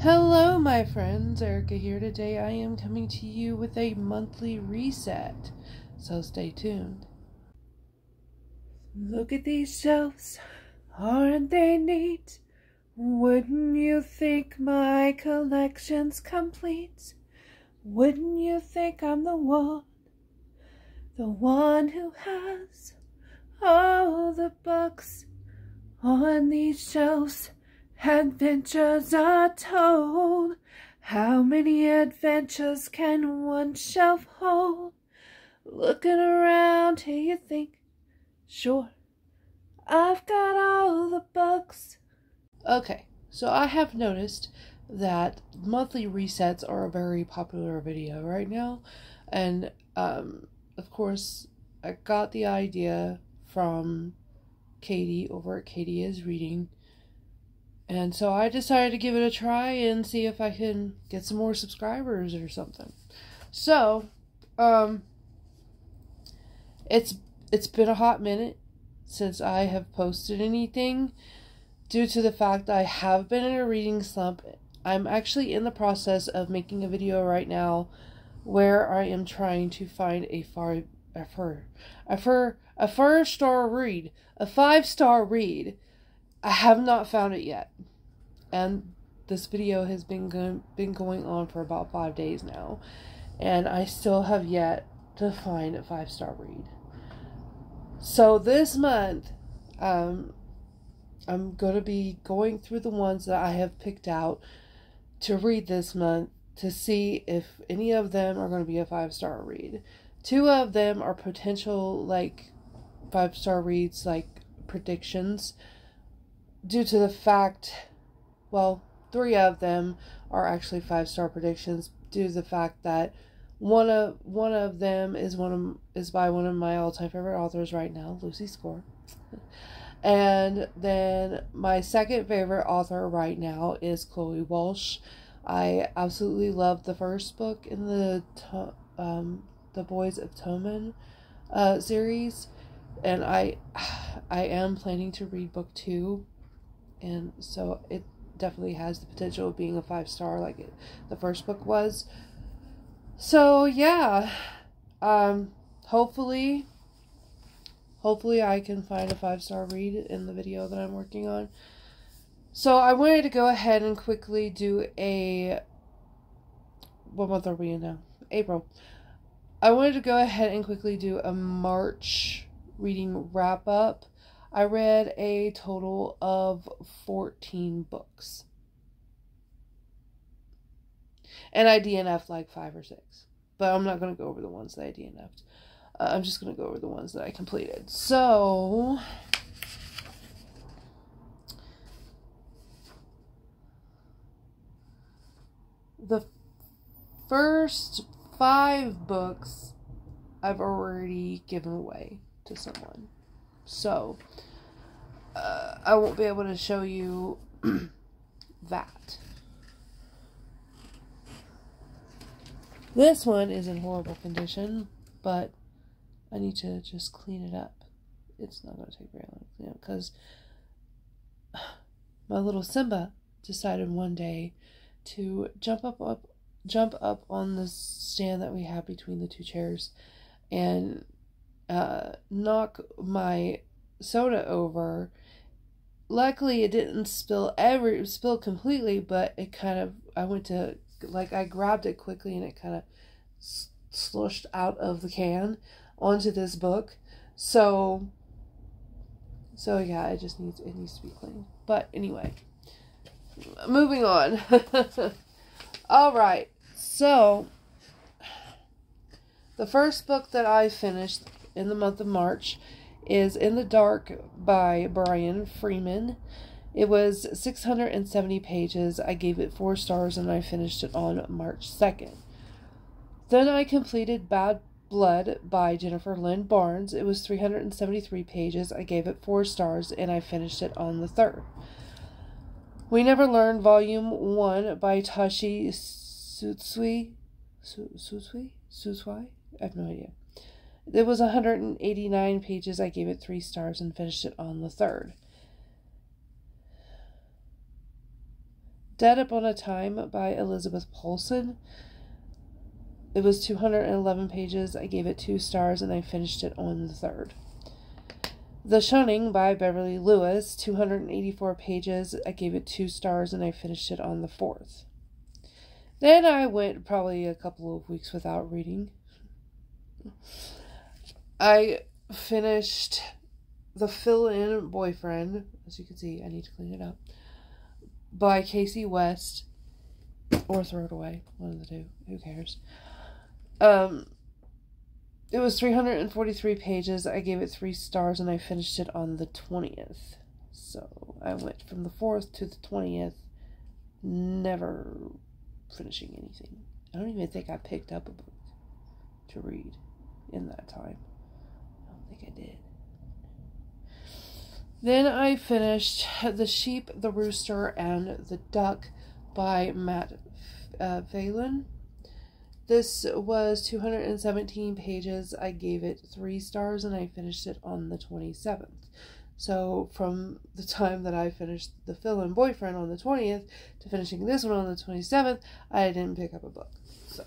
Hello, my friends. Erica here. Today I am coming to you with a monthly reset, so stay tuned. Look at these shelves, aren't they neat? Wouldn't you think my collection's complete? Wouldn't you think I'm the one who has all the books on these shelves? Adventures are told. How many adventures can one shelf hold? Looking around here you think, sure, I've got all the books. Okay, so I have noticed that monthly resets are a very popular video right now. And, of course, I got the idea from Katie over at Katie is Reading. And so I decided to give it a try and see if I can get some more subscribers or something. So, it's been a hot minute since I have posted anything due to the fact I have been in a reading slump. I'm actually in the process of making a video right now where I am trying to find a 5-star read. I have not found it yet, and this video has been going on for about 5 days now, and I still have yet to find a 5-star read. So this month, I'm going to be going through the ones that I have picked out to read this month to see if any of them are going to be a 5-star read. 2 of them are potential, 5-star reads, predictions. Due to the fact, 3 of them are actually 5-star predictions due to the fact that one of them is by one of my all-time favorite authors right now, Lucy Score. And then my second favorite author right now is Chloe Walsh. I absolutely love the first book in the Boys of Tommen series, and I am planning to read book 2. And so it definitely has the potential of being a 5-star like the first book was. So yeah, hopefully I can find a 5-star read in the video that I'm working on. So I wanted to go ahead and quickly do what month are we in now? April. I wanted to go ahead and quickly do a March reading wrap up. I read a total of 14 books. And I DNF'd 5 or 6. But I'm not going to go over the ones that I DNF'd. I'm just going to go over the ones that I completed. So, the first 5 books I've already given away to someone. So, I won't be able to show you that. This one is in horrible condition, but I need to just clean it up. It's not going to take very long to clean up because my little Simba decided one day to jump up on the stand that we have between the 2 chairs and knock my soda over. Luckily, it didn't spill completely, but it kind of, I grabbed it quickly and it kind of sloshed out of the can onto this book. So yeah, it needs to be cleaned. But anyway, moving on. All right. So the first book that I finished in the month of March is In the Dark by Brian Freeman. It was 670 pages. I gave it 4 stars and I finished it on March 2nd. Then I completed Bad Blood by Jennifer Lynn Barnes. It was 373 pages. I gave it 4 stars and I finished it on the 3rd. We Never Learned Volume 1 by Tashi Sutsui? I have no idea. It was 189 pages. I gave it 3 stars and finished it on the 3rd. Dead Upon a Time by Elizabeth Poulsen. It was 211 pages. I gave it 2 stars and I finished it on the 3rd. The Shunning by Beverly Lewis, 284 pages. I gave it 2 stars and I finished it on the 4th. Then I went probably a couple of weeks without reading. I finished The Fill-In Boyfriend. As you can see, I need to clean it up. By Casey West. Or throw it away. One of the two. Who cares? It was 343 pages. I gave it 3 stars and I finished it on the 20th. So I went from the 4th to the 20th, never finishing anything. I don't even think I picked up a book to read in that time. I don't think I did. Then I finished The Sheep, the Rooster, and the Duck by Matt Phelan. This was 217 pages. I gave it 3 stars and I finished it on the 27th. So from the time that I finished The Fill-In Boyfriend on the 20th to finishing this one on the 27th, I didn't pick up a book. So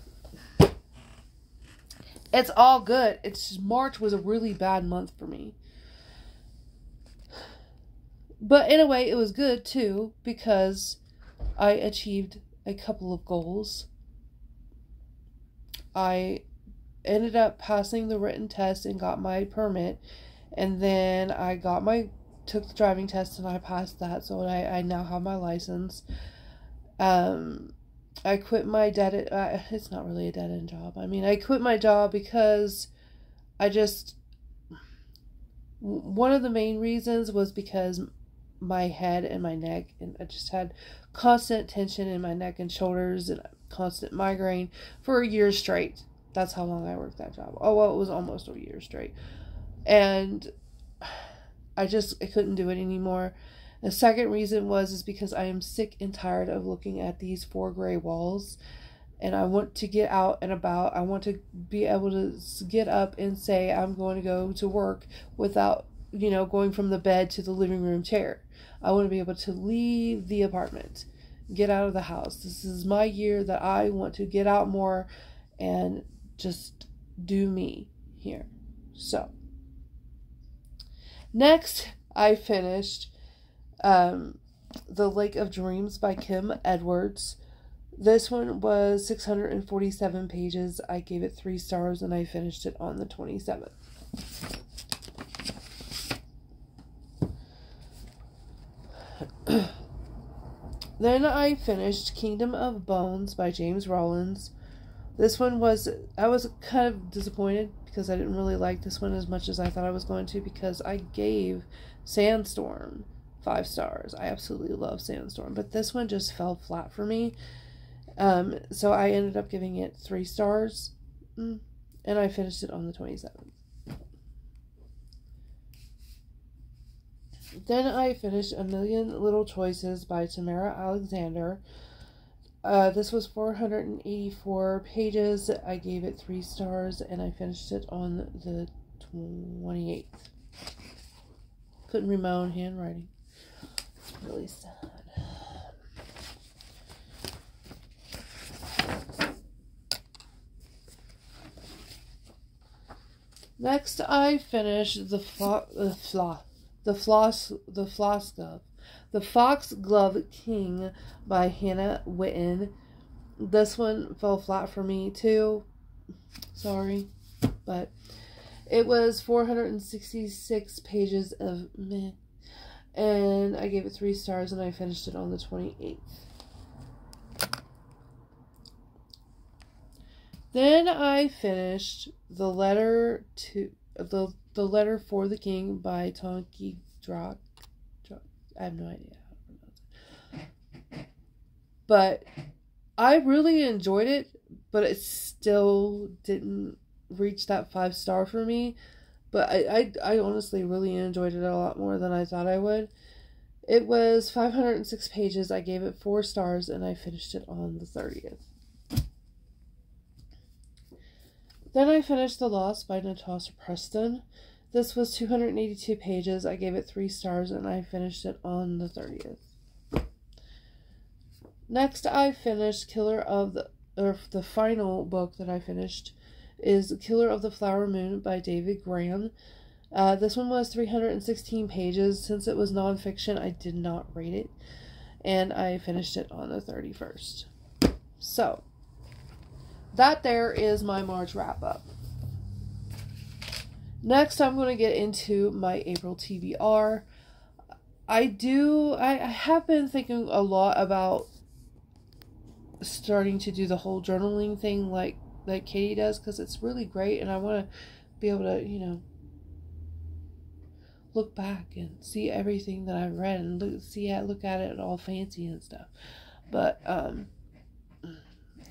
it's all good. It's just March was a really bad month for me. But in a way, it was good too because I achieved a couple of goals. I ended up passing the written test and got my permit. And then I took the driving test and I passed that. So I now have my license. I quit my it's not really a dead-end job. I mean, I quit my job because one of the main reasons was because my head and my neck, and I just had constant tension in my neck and shoulders and constant migraine for a year straight. That's how long I worked that job. Oh, well, it was almost a year straight. And I couldn't do it anymore. The second reason is because I am sick and tired of looking at these 4 gray walls. And I want to get out and about. I want to be able to get up and say I'm going to go to work without, going from the bed to the living room chair. I want to be able to leave the apartment, get out of the house. This is my year that I want to get out more and just do me here. So, next I finished The Lake of Dreams by Kim Edwards. This one was 647 pages. I gave it 3 stars and I finished it on the 27th. Then I finished Kingdom of Bones by James Rollins. This one I was kind of disappointed because I didn't really like this one as much as I thought I was going to, because I gave Sandstorm 5 stars. I absolutely love Sandstorm, but this one just fell flat for me. So I ended up giving it 3 stars, and I finished it on the 27th. Then I finished A Million Little Choices by Tamara Alexander. This was 484 pages. I gave it 3 stars and I finished it on the 28th. Couldn't read my own handwriting. It's really sad. Next, I finished The Foxglove King by Hannah Witten. This one fell flat for me too. Sorry. But it was 466 pages of meh. And I gave it 3 stars and I finished it on the 28th. Then I finished The Letter for the King by Tonki Drak. I have no idea how to pronounce it. But I really enjoyed it, but it still didn't reach that 5-star for me. But I honestly really enjoyed it a lot more than I thought I would. It was 506 pages. I gave it 4 stars and I finished it on the 30th. Then I finished The Lost by Natasha Preston. This was 282 pages. I gave it 3 stars and I finished it on the 30th. Next, I finished the final book that I finished is Killer of the Flower Moon by David Graham. This one was 316 pages. Since it was nonfiction, I did not rate it. And I finished it on the 31st. So, that there is my March wrap-up. Next, I'm going to get into my April TBR. I have been thinking a lot about starting to do the whole journaling thing like Katie does, because it's really great, and I want to be able to, you know, look back and see everything that I've read and look at it all fancy and stuff. But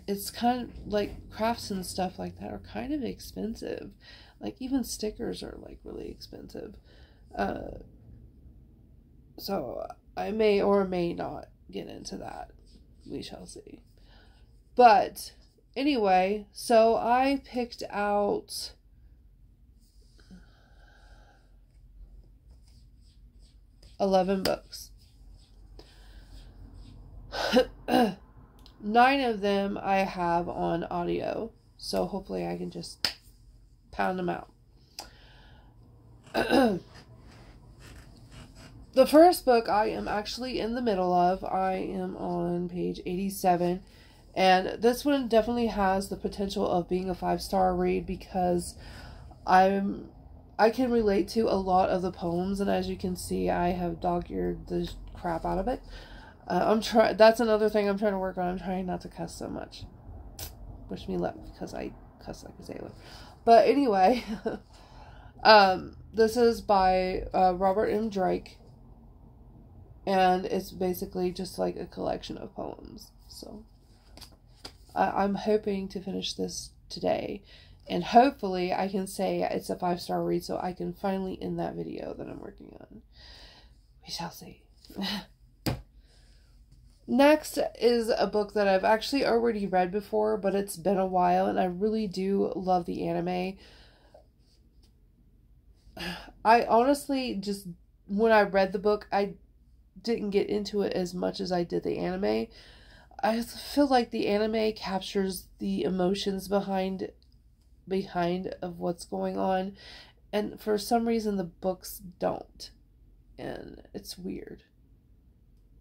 it's kind of like crafts and stuff like that are kind of expensive. Like even stickers are like really expensive. So I may or may not get into that. We shall see. But anyway, so I picked out $11 books. 9 of them I have on audio, so hopefully I can just pound them out. The first book I am actually in the middle of. I am on page 87, and this one definitely has the potential of being a 5-star read because I can relate to a lot of the poems, and as you can see, I have dog-eared the crap out of it. That's another thing I'm trying to work on. I'm trying not to cuss so much. Wish me luck, because I cuss like a sailor. But anyway, this is by Robert M. Drake, and it's basically just like a collection of poems. So I'm hoping to finish this today, and hopefully I can say it's a 5-star read, so I can finally end that video that I'm working on. We shall see. Next is a book that I've actually already read before, but it's been a while, and I really do love the anime. I honestly just, when I read the book, I didn't get into it as much as I did the anime. I feel like the anime captures the emotions behind of what's going on, and for some reason the books don't, and it's weird.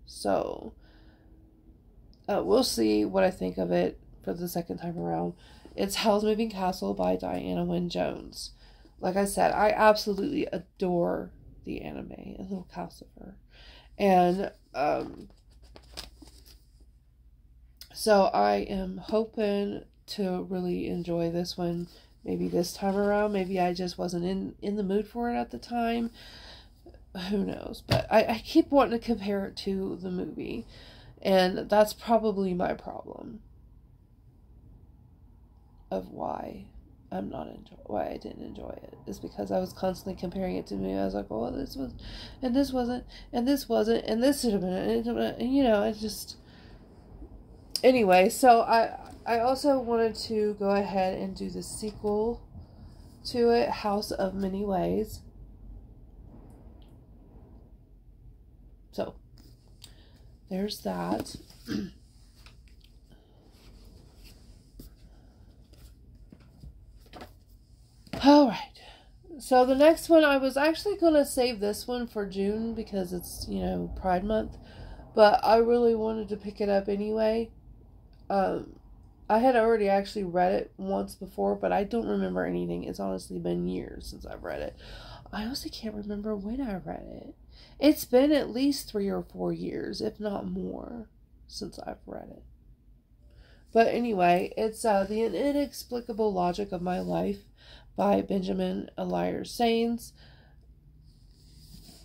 So we'll see what I think of it for the second time around. It's Howl's Moving Castle by Diana Wynne Jones. Like I said, I absolutely adore the anime, A Little House of Her. And so I am hoping to really enjoy this one maybe this time around. Maybe I just wasn't in the mood for it at the time. Who knows? But I keep wanting to compare it to the movie. And that's probably my problem of why I didn't enjoy it, is because I was constantly comparing it to me. I was like, well, this was, and this wasn't, and this wasn't, and this should have been, and you know, it just, anyway, so I also wanted to go ahead and do the sequel to it, House of Many Ways. So there's that. Alright. So the next one, I was actually going to save this one for June because it's, you know, Pride Month. But I really wanted to pick it up anyway. I had already actually read it once before, but I don't remember anything. It's honestly been years since I've read it. I honestly can't remember when I read it. It's been at least 3 or 4 years, if not more, since I've read it. But anyway, it's The Inexplicable Logic of My Life by Benjamin Elias Sains.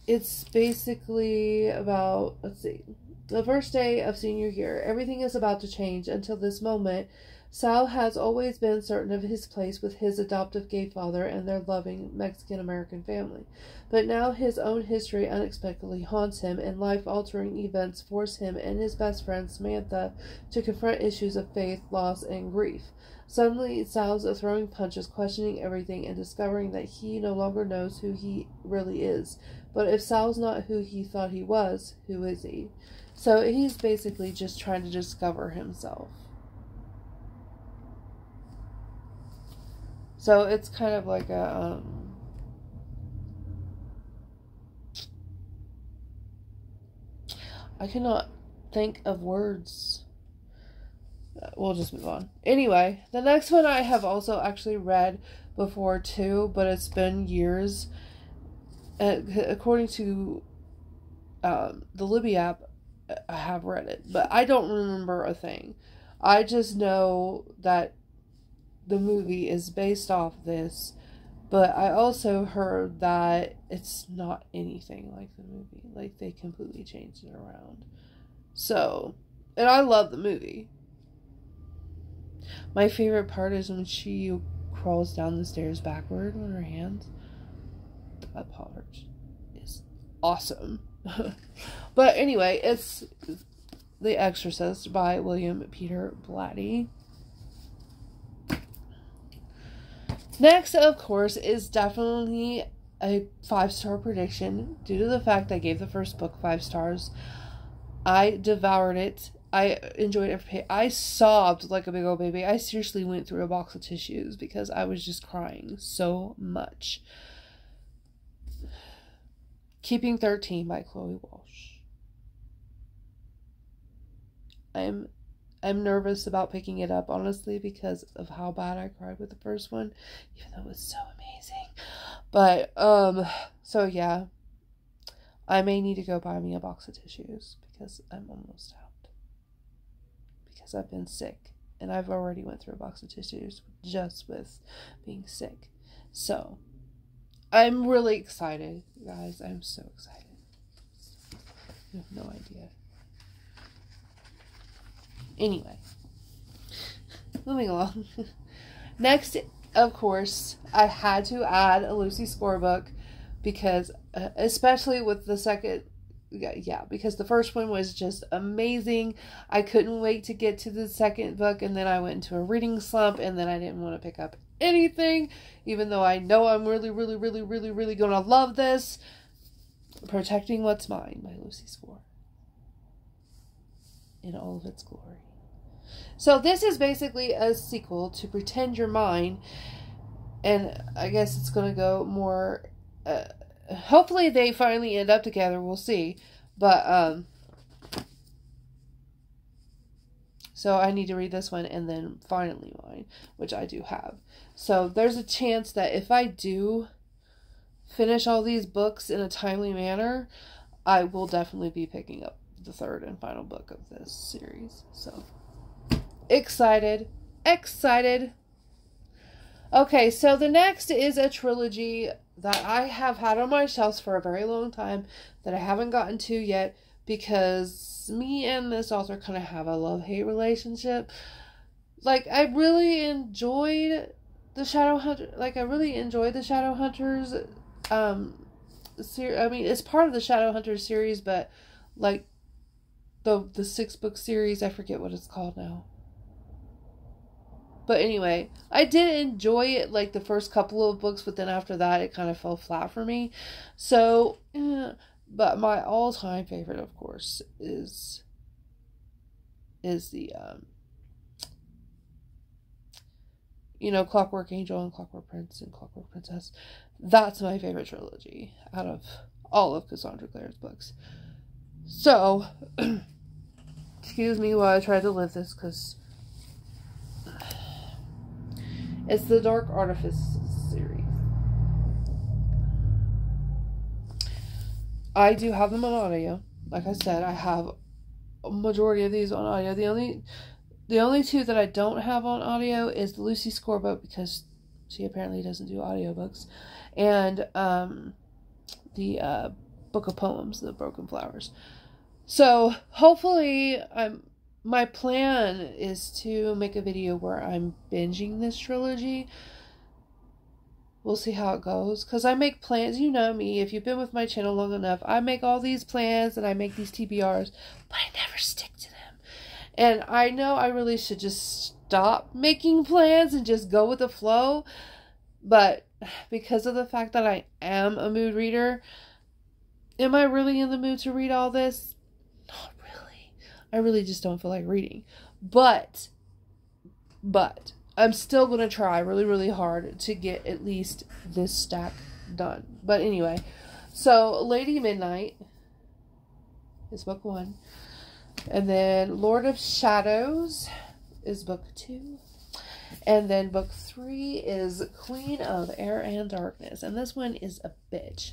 It's basically about, let's see, the first day of senior year. Everything is about to change. Until this moment, Sal has always been certain of his place with his adoptive gay father and their loving Mexican-American family. But now his own history unexpectedly haunts him, and life-altering events force him and his best friend Samantha to confront issues of faith, loss, and grief. Suddenly, Sal's throwing punches, questioning everything, and discovering that he no longer knows who he really is. But if Sal's not who he thought he was, who is he? So he's basically just trying to discover himself. So it's kind of like a, I cannot think of words. We'll just move on. Anyway, the next one I have also actually read before too, but it's been years. According to the Libby app, I have read it, but I don't remember a thing. I just know that the movie is based off this, but I also heard that it's not anything like the movie. Like, they completely changed it around. So, and I love the movie. My favorite part is when she crawls down the stairs backward on her hands. That part is awesome. But anyway, it's The Exorcist by William Peter Blatty. Next, of course, is definitely a 5-star prediction due to the fact I gave the first book 5 stars. I devoured it. I enjoyed every page. I sobbed like a big old baby. I seriously went through a box of tissues because I was just crying so much. Keeping 13 by Chloe Walsh. I'm nervous about picking it up, honestly, because of how bad I cried with the first one, even though it was so amazing. But, so yeah, I may need to go buy me a box of tissues because I'm almost out. Because I've been sick, and I've already went through a box of tissues just with being sick. So, I'm really excited, guys. I'm so excited. You have no idea. Anyway, moving along. Next, of course, I had to add a Lucy Score book because, especially with the second, because the first one was just amazing. I couldn't wait to get to the second book, and then I went into a reading slump, and then I didn't want to pick up anything, even though I know I'm really gonna love this. Protecting What's Mine by Lucy Score in all of its glory. So this is basically a sequel to Pretend You're Mine, and I guess it's going to go more, hopefully they finally end up together, we'll see, but, so I need to read this one and then finally mine, which I do have. So there's a chance that if I do finish all these books in a timely manner, I will definitely be picking up the third and final book of this series. So excited. Okay, so the next is a trilogy that I have had on my shelves for a very long time that I haven't gotten to yet because me and this author kind of have a love-hate relationship. Like, I really enjoyed the Shadowhunters. I mean, it's part of the Shadowhunters series, but like the 6-book series, I forget what it's called now. But anyway, I did enjoy it like the first couple of books, but then after that it kind of fell flat for me. So, but my all-time favorite, of course, is the Clockwork Angel and Clockwork Prince and Clockwork Princess. That's my favorite trilogy out of all of Cassandra Clare's books. So, excuse me while I try to live this, because it's the Dark Artifice series. I do have them on audio. Like I said, I have a majority of these on audio. The only two that I don't have on audio is the Lucy Score book, because she apparently doesn't do audiobooks, and the book of poems, The Broken Flowers. So hopefully, my plan is to make a video where I'm binging this trilogy. We'll see how it goes, because I make plans. You know me, if you've been with my channel long enough, I make all these plans and I make these TBRs, but I never stick to them. And I know I really should just stop making plans and just go with the flow, but because of the fact that I am a mood reader, am I really in the mood to read all this? Not really. I really just don't feel like reading. But I'm still going to try really, really hard to get at least this stack done. But anyway, so Lady Midnight is book 1. And then Lord of Shadows is book 2. And then book 3 is Queen of Air and Darkness. And this one is a bitch.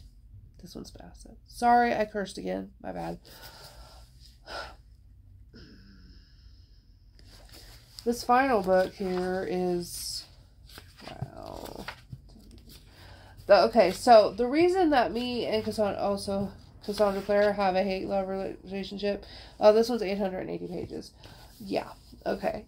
This one's massive. Sorry, I cursed again. My bad. This final book here is... Wow. Okay, so the reason that me and Cassandra Clare have a hate-love relationship... Oh, this one's 880 pages. Yeah, okay.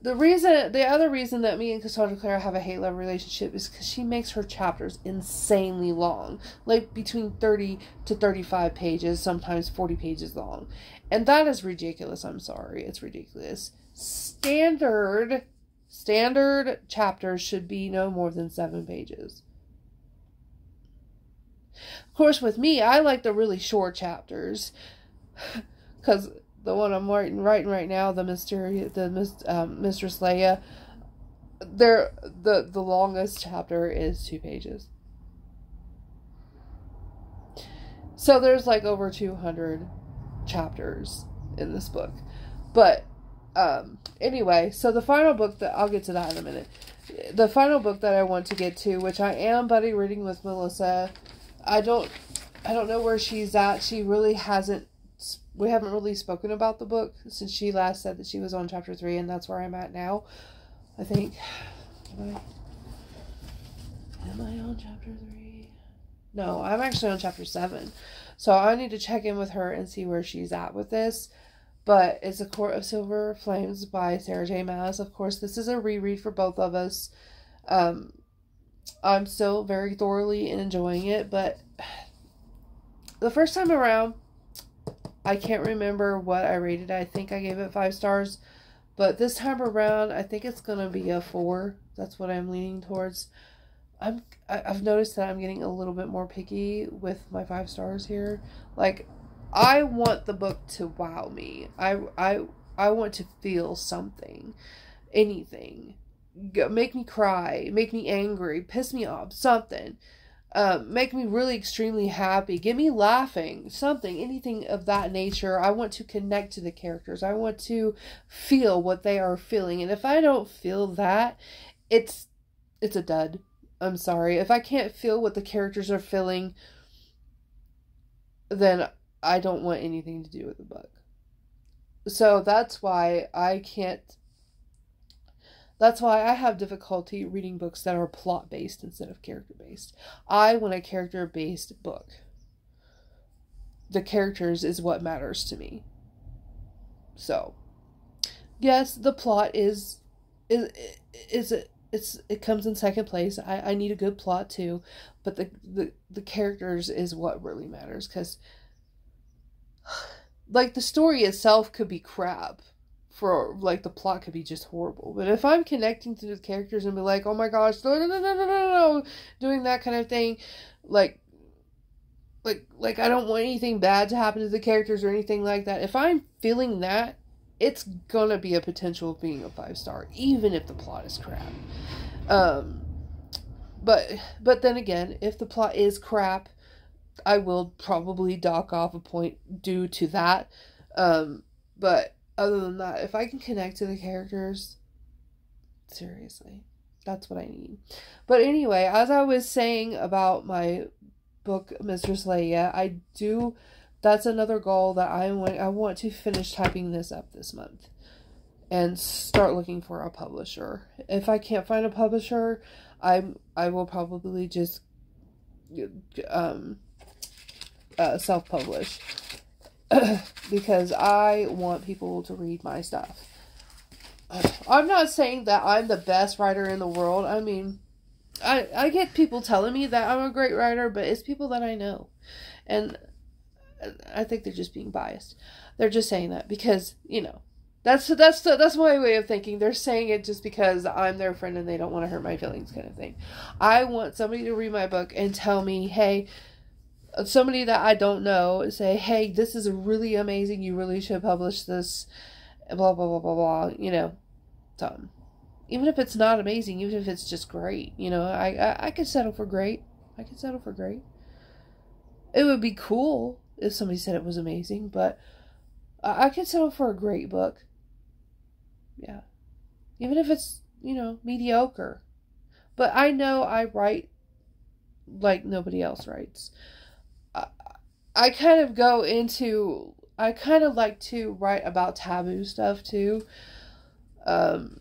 The other reason that me and Cassandra Clare have a hate-love relationship is because she makes her chapters insanely long. Like, between 30 to 35 pages, sometimes 40 pages long. And that is ridiculous. I'm sorry. It's ridiculous. Standard chapters should be no more than 7 pages. Of course, with me, I like the really short chapters. Because... the one I'm writing right now, Mistress Leia, the longest chapter is 2 pages. So there's like over 200 chapters in this book. But anyway, so the final book I'll get to that in a minute. The final book that I want to get to, which I am buddy reading with Melissa, I don't know where she's at. She really hasn't. We haven't really spoken about the book since she last said that she was on chapter 3, and that's where I'm at now. I think. Am I on chapter 3? No, I'm actually on chapter 7. So I need to check in with her and see where she's at with this. But it's A Court of Silver Flames by Sarah J. Maas. Of course, this is a reread for both of us. I'm still very thoroughly enjoying it, but the first time around, I can't remember what I rated. I think I gave it 5 stars. But this time around, I think it's going to be a 4. That's what I'm leaning towards. I've noticed that I'm getting a little bit more picky with my 5 stars here. Like, I want the book to wow me. I want to feel something. Anything. Make me cry. Make me angry. Piss me off. Something. Make me really extremely happy. Get me laughing. Something. Anything of that nature. I want to connect to the characters. I want to feel what they are feeling. And if I don't feel that, it's a dud. I'm sorry. If I can't feel what the characters are feeling, then I don't want anything to do with the book. So that's why I can't... That's why I have difficulty reading books that are plot-based instead of character-based. I want a character-based book. The characters is what matters to me. So, yes, the plot it comes in second place. I need a good plot too, but the characters is what really matters, because like the story itself could be crap. For, like, the plot could be just horrible. But if I'm connecting to the characters and be like, oh my gosh, no, doing that kind of thing, like I don't want anything bad to happen to the characters or anything like that. If I'm feeling that, it's gonna be a potential of being a 5 star, even if the plot is crap. But then again, if the plot is crap, I will probably dock off a point due to that. But other than that, if I can connect to the characters, seriously, that's what I need. But anyway, as I was saying about my book, Mistress Leia, that's another goal that I want to finish typing this up this month and start looking for a publisher. If I can't find a publisher, I will probably just self-publish. Because I want people to read my stuff. I'm not saying that I'm the best writer in the world. I mean, I get people telling me that I'm a great writer, but it's people that I know. And I think they're just being biased. They're just saying that because, you know, that's my way of thinking. They're saying it just because I'm their friend and they don't want to hurt my feelings kind of thing. I want somebody to read my book and tell me, hey, somebody that I don't know say, hey, this is really amazing, you really should publish this, blah, blah, blah, blah, blah, you know, something. Even if it's not amazing, even if it's just great, you know, I could settle for great. I could settle for great. It would be cool if somebody said it was amazing, but I could settle for a great book. Yeah. Even if it's, you know, mediocre. But I know I write like nobody else writes. I kind of go into, I kind of like to write about taboo stuff too. And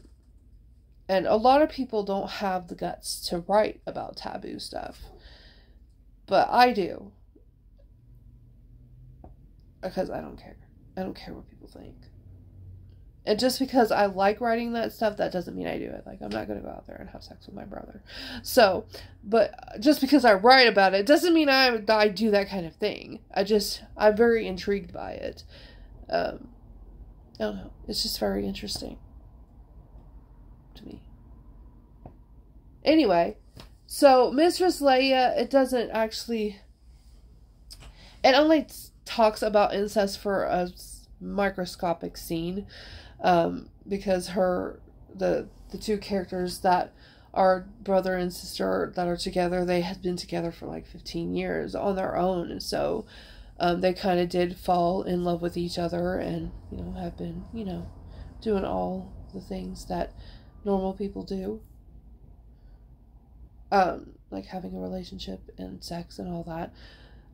a lot of people don't have the guts to write about taboo stuff. But I do. Because I don't care. I don't care what people think. And just because I like writing that stuff, that doesn't mean I do it. Like, I'm not going to go out there and have sex with my brother. So, but just because I write about it, doesn't mean I do that kind of thing. I'm very intrigued by it. I don't know. It's just very interesting to me. Anyway, so Mistress Leia, it doesn't actually, it only talks about incest for a microscopic scene, because the two characters that are brother and sister that are together, they had been together for like 15 years on their own, and so they kind of did fall in love with each other, and, you know, have been, you know, doing all the things that normal people do, like having a relationship and sex and all that.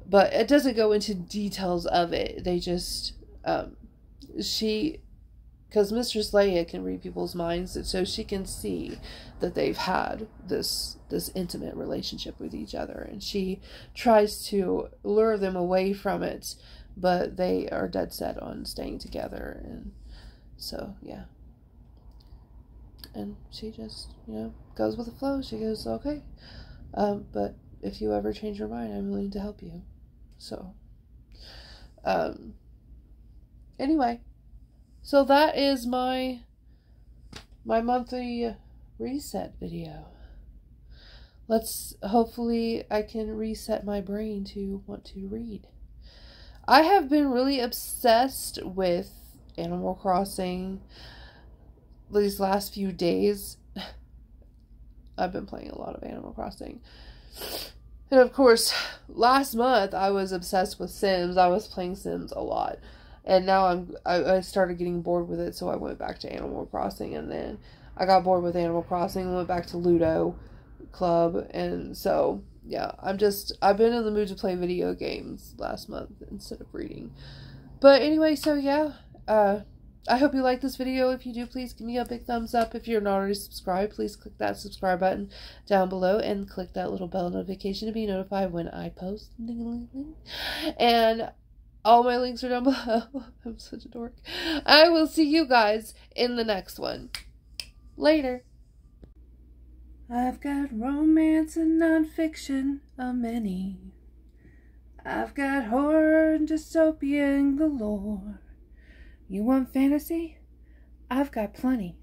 But it doesn't go into details of it. They just, because Mistress Leia can read people's minds, so she can see that they've had this intimate relationship with each other, and she tries to lure them away from it, but they are dead set on staying together, and so, yeah. And she just, you know, goes with the flow. She goes, okay, but if you ever change your mind, I'm willing to help you. So, anyway, so that is my monthly reset video. Hopefully I can reset my brain to want to read. I have been really obsessed with Animal Crossing these last few days. I've been playing a lot of Animal Crossing. And of course, last month I was obsessed with Sims. I was playing Sims a lot. And now I started getting bored with it, so I went back to Animal Crossing. And then I got bored with Animal Crossing and went back to Ludo Club. And so, yeah, I've been in the mood to play video games last month instead of reading. But anyway, so yeah, I hope you like this video. If you do, please give me a big thumbs up. If you're not already subscribed, please click that subscribe button down below and click that little bell notification to be notified when I post. And all my links are down below. I'm such a dork. I will see you guys in the next one. Later. I've got romance and nonfiction, a many. I've got horror and dystopian galore. You want fantasy? I've got plenty.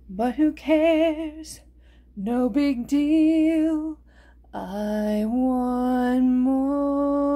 But who cares? No big deal. I want more.